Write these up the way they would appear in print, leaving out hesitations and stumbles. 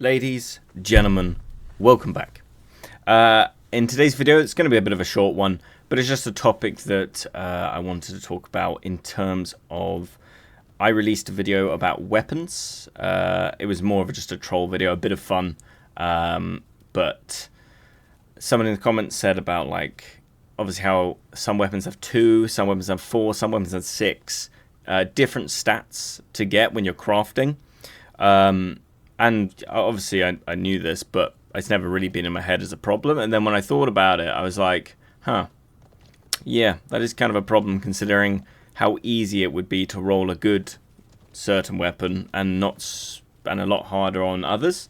Ladies, gentlemen, welcome back. In today's video, it's going to be a bit of a short one, but it's just a topic that I wanted to talk about in terms of... I released a video about weapons. It was more of just a troll video, a bit of fun, but someone in the comments said about, like, obviously how some weapons have 2, some weapons have 4, some weapons have 6 different stats to get when you're crafting. And obviously I knew this, but it's never really been in my head as a problem. And then when I thought about it, I was like, huh, yeah, that is kind of a problem considering how easy it would be to roll a good certain weapon and a lot harder on others.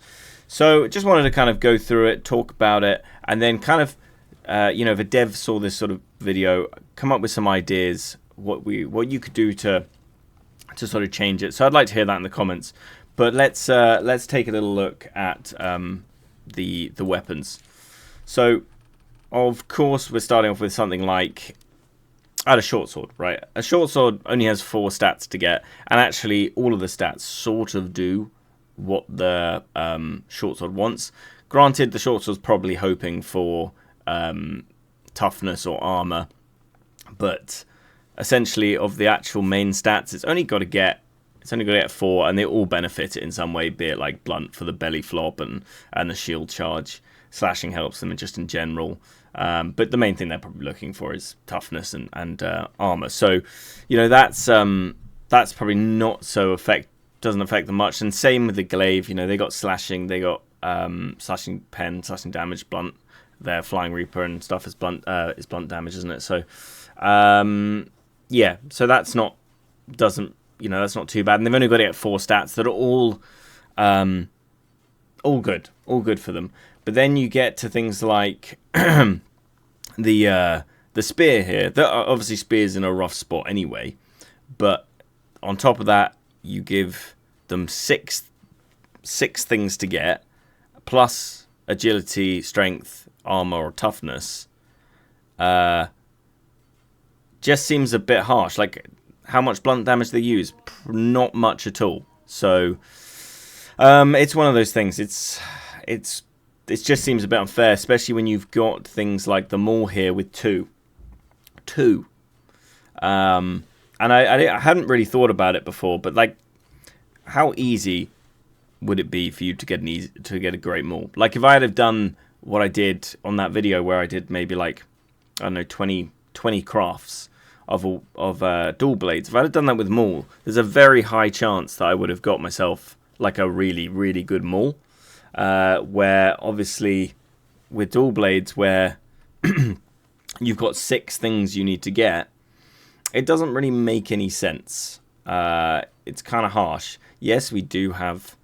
So just wanted to kind of go through it, talk about it, and then kind of, if a dev saw this sort of video, come up with some ideas what you could do to sort of change it. So I'd like to hear that in the comments. But let's take a little look at the weapons. So, of course, we're starting off with something like a short sword, right? A short sword only has 4 stats to get, and actually all of the stats sort of do what the short sword wants. Granted, the short sword's probably hoping for toughness or armor, but essentially of the actual main stats, it's only got to get 4, and they all benefit it in some way, be it like blunt for the belly flop and the shield charge. Slashing helps them just in general. But the main thing they're probably looking for is toughness and armor. So, that's probably not so doesn't affect them much. And same with the glaive. They got slashing, they got slashing pen, slashing damage, blunt. Their flying reaper and stuff is blunt damage, isn't it? So, yeah. So that's not that's not too bad. And they've only got to get 4 stats that are all good for them. But then you get to things like the spear here. Obviously, spear's in a rough spot anyway. But on top of that, you give them 6 things to get, plus agility, strength, armor, or toughness. Just seems a bit harsh. Like, how much blunt damage they use? Not much at all. So it's one of those things. It just seems a bit unfair, especially when you've got things like the maul here with 2. And I hadn't really thought about it before, but like, how easy would it be for you to get a great maul? Like, if I had have done what I did on that video, where I did maybe like, I don't know, 20 crafts of dual blades. If I'd have done that with maul, there's a very high chance that I would have got myself like a really, really good maul. Where obviously with dual blades, where you've got 6 things you need to get, it doesn't really make any sense. It's kind of harsh. Yes, we do have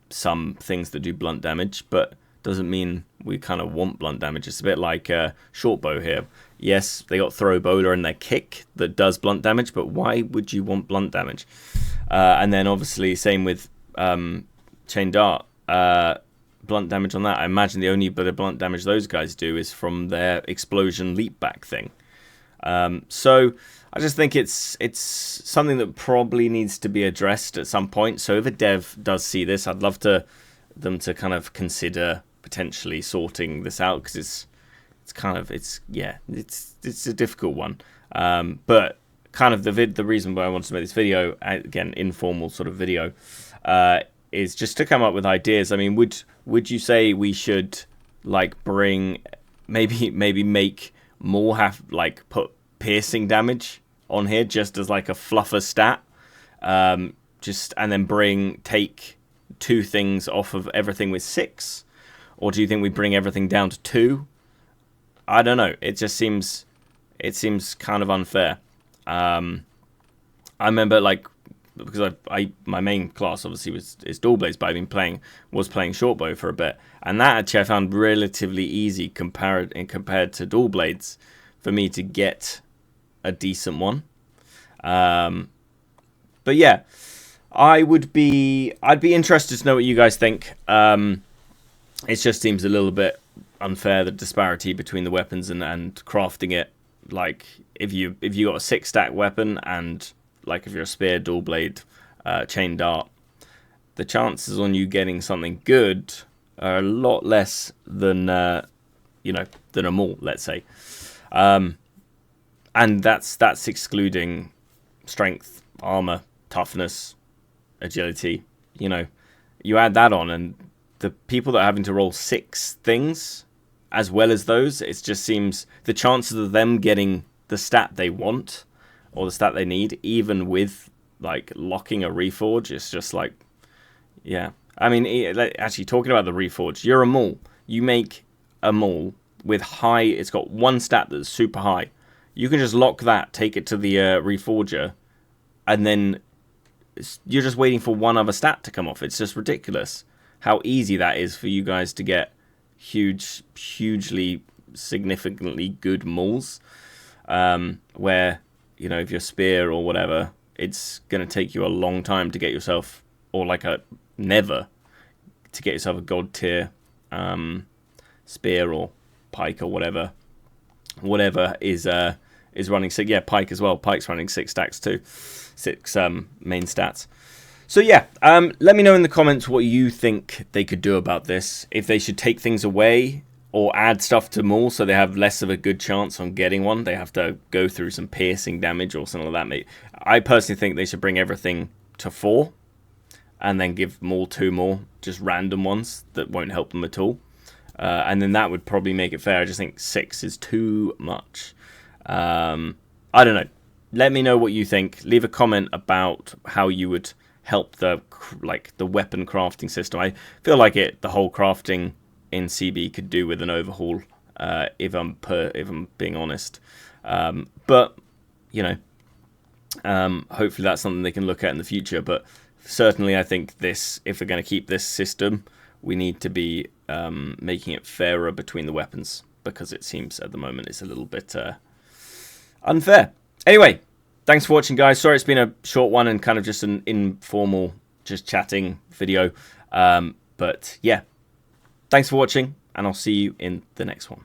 some things that do blunt damage, but doesn't mean we kind of want blunt damage. It's a bit like short bow here. Yes, they got throw bowler in their kick that does blunt damage, but why would you want blunt damage? And then obviously same with chain dart, blunt damage on that. I imagine the only bit of blunt damage those guys do is from their explosion leap back thing. So I just think it's something that probably needs to be addressed at some point. So if a dev does see this, I'd love them to kind of consider potentially sorting this out, because it's a difficult one. But kind of the reason why I wanted to make this video, again, informal sort of video, is just to come up with ideas. I mean, would you say we should like bring maybe make more put piercing damage on here just as like a fluffer stat, and then take 2 things off of everything with 6, or do you think we bring everything down to 2? I don't know. It seems kind of unfair. I remember, like, because my main class obviously is dual blades, but was playing short bow for a bit, and that actually I found relatively easy compared to dual blades for me to get a decent one. But yeah, I'd be interested to know what you guys think. It just seems a little bit unfair, the disparity between the weapons and crafting it. Like, if you got a 6 stack weapon, and like if you're a spear, dual blade, chain dart, the chances on you getting something good are a lot less than than a maul, let's say. And that's excluding strength, armor, toughness, agility. You add that on, and the people that are having to roll 6 things as well as those, it just seems the chances of them getting the stat they want or the stat they need, even with like locking a Reforge, it's just like, yeah. I mean, actually, talking about the Reforge, you're a maul. You make a maul with high, it's got one stat that's super high. You can just lock that, take it to the Reforger, and then you're just waiting for one other stat to come off. It's just ridiculous how easy that is for you guys to get hugely, significantly good mauls. Where, if you're spear or whatever, it's going to take you a long time to get yourself, or like never, to get yourself a god tier spear or pike or whatever is running 6. Yeah, pike as well. Pike's running 6 stacks too. 6 main stats. So yeah, let me know in the comments what you think they could do about this. If they should take things away or add stuff to maul so they have less of a good chance on getting one. They have to go through some piercing damage or something like that. I personally think they should bring everything to 4 and then give maul 2 more, just random ones that won't help them at all. And then that would probably make it fair. I just think 6 is too much. I don't know. Let me know what you think. Leave a comment about how you would help the weapon crafting system. I feel like the whole crafting in CB could do with an overhaul, if I'm being honest. But hopefully that's something they can look at in the future. But certainly, I think if we're going to keep this system, we need to be making it fairer between the weapons, because it seems at the moment it's a little bit unfair. Anyway, thanks for watching, guys. Sorry it's been a short one and kind of just an informal, just chatting video. But yeah, thanks for watching, and I'll see you in the next one.